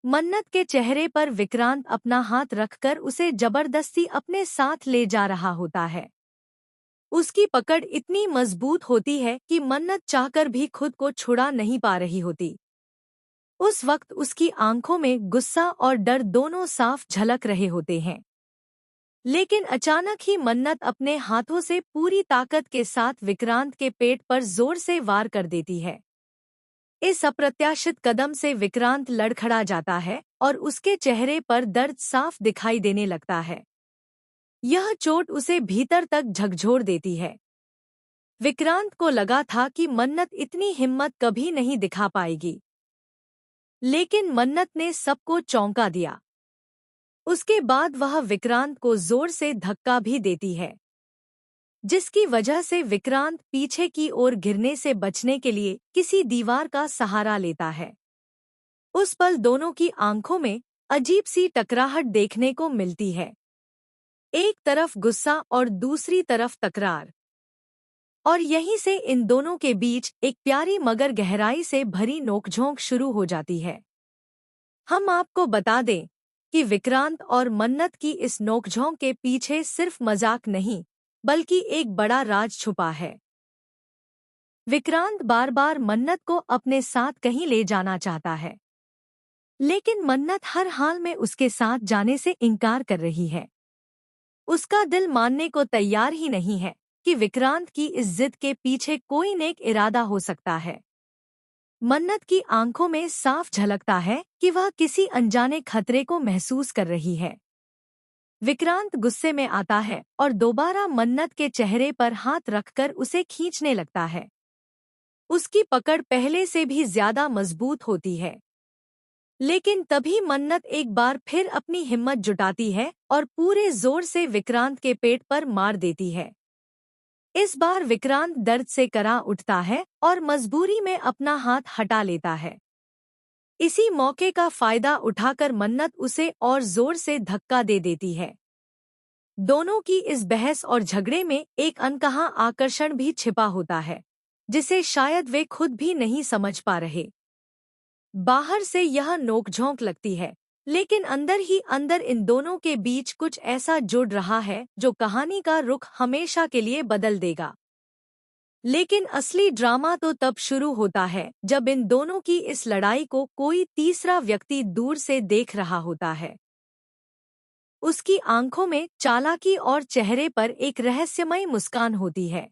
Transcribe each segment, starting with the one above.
मन्नत के चेहरे पर विक्रांत अपना हाथ रखकर उसे जबरदस्ती अपने साथ ले जा रहा होता है। उसकी पकड़ इतनी मजबूत होती है कि मन्नत चाहकर भी खुद को छुड़ा नहीं पा रही होती। उस वक्त उसकी आंखों में गुस्सा और डर दोनों साफ झलक रहे होते हैं। लेकिन अचानक ही मन्नत अपने हाथों से पूरी ताकत के साथ विक्रांत के पेट पर जोर से वार कर देती है। इस अप्रत्याशित कदम से विक्रांत लड़खड़ा जाता है और उसके चेहरे पर दर्द साफ दिखाई देने लगता है। यह चोट उसे भीतर तक झकझोर देती है। विक्रांत को लगा था कि मन्नत इतनी हिम्मत कभी नहीं दिखा पाएगी, लेकिन मन्नत ने सबको चौंका दिया। उसके बाद वह विक्रांत को जोर से धक्का भी देती है, जिसकी वजह से विक्रांत पीछे की ओर गिरने से बचने के लिए किसी दीवार का सहारा लेता है। उस पल दोनों की आंखों में अजीब सी टकराहट देखने को मिलती है, एक तरफ गुस्सा और दूसरी तरफ तकरार। और यहीं से इन दोनों के बीच एक प्यारी मगर गहराई से भरी नोकझोंक शुरू हो जाती है। हम आपको बता दें कि विक्रांत और मन्नत की इस नोकझोंक के पीछे सिर्फ मजाक नहीं, बल्कि एक बड़ा राज छुपा है। विक्रांत बार बार मन्नत को अपने साथ कहीं ले जाना चाहता है, लेकिन मन्नत हर हाल में उसके साथ जाने से इनकार कर रही है। उसका दिल मानने को तैयार ही नहीं है कि विक्रांत की इस जिद के पीछे कोई नेक इरादा हो सकता है। मन्नत की आंखों में साफ झलकता है कि वह किसी अनजाने खतरे को महसूस कर रही है। विक्रांत गुस्से में आता है और दोबारा मन्नत के चेहरे पर हाथ रखकर उसे खींचने लगता है। उसकी पकड़ पहले से भी ज्यादा मजबूत होती है, लेकिन तभी मन्नत एक बार फिर अपनी हिम्मत जुटाती है और पूरे जोर से विक्रांत के पेट पर मार देती है। इस बार विक्रांत दर्द से करा उठता है और मजबूरी में अपना हाथ हटा लेता है। इसी मौके का फायदा उठाकर मन्नत उसे और जोर से धक्का दे देती है। दोनों की इस बहस और झगड़े में एक अनकहा आकर्षण भी छिपा होता है, जिसे शायद वे खुद भी नहीं समझ पा रहे। बाहर से यह नोकझोंक लगती है, लेकिन अंदर ही अंदर इन दोनों के बीच कुछ ऐसा जुड़ रहा है जो कहानी का रुख हमेशा के लिए बदल देगा। लेकिन असली ड्रामा तो तब शुरू होता है जब इन दोनों की इस लड़ाई को कोई तीसरा व्यक्ति दूर से देख रहा होता है। उसकी आंखों में चालाकी और चेहरे पर एक रहस्यमय मुस्कान होती है।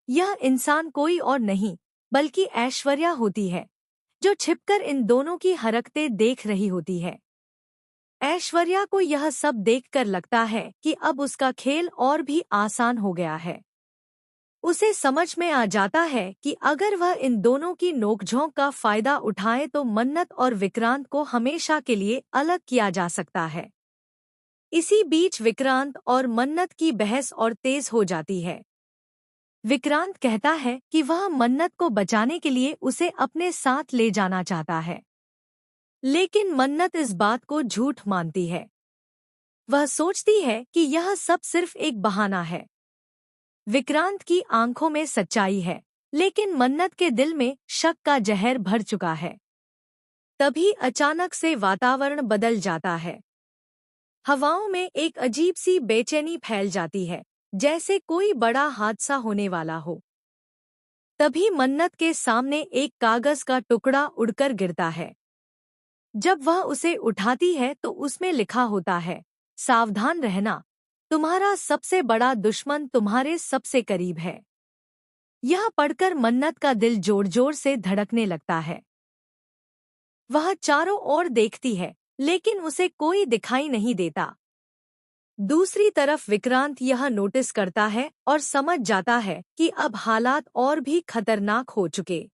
यह इंसान कोई और नहीं बल्कि ऐश्वर्या होती है, जो छिपकर इन दोनों की हरकतें देख रही होती है। ऐश्वर्या को यह सब देखकर लगता है कि अब उसका खेल और भी आसान हो गया है। उसे समझ में आ जाता है कि अगर वह इन दोनों की नोकझोंक का फायदा उठाए तो मन्नत और विक्रांत को हमेशा के लिए अलग किया जा सकता है। इसी बीच विक्रांत और मन्नत की बहस और तेज हो जाती है। विक्रांत कहता है कि वह मन्नत को बचाने के लिए उसे अपने साथ ले जाना चाहता है, लेकिन मन्नत इस बात को झूठ मानती है। वह सोचती है कि यह सब सिर्फ एक बहाना है। विक्रांत की आंखों में सच्चाई है, लेकिन मन्नत के दिल में शक का जहर भर चुका है। तभी अचानक से वातावरण बदल जाता है। हवाओं में एक अजीब सी बेचैनी फैल जाती है, जैसे कोई बड़ा हादसा होने वाला हो। तभी मन्नत के सामने एक कागज का टुकड़ा उड़कर गिरता है। जब वह उसे उठाती है तो उसमें लिखा होता है, सावधान रहना, तुम्हारा सबसे बड़ा दुश्मन तुम्हारे सबसे करीब है। यह पढ़कर मन्नत का दिल जोर जोर से धड़कने लगता है। वह चारों ओर देखती है, लेकिन उसे कोई दिखाई नहीं देता। दूसरी तरफ विक्रांत यह नोटिस करता है और समझ जाता है कि अब हालात और भी खतरनाक हो चुके।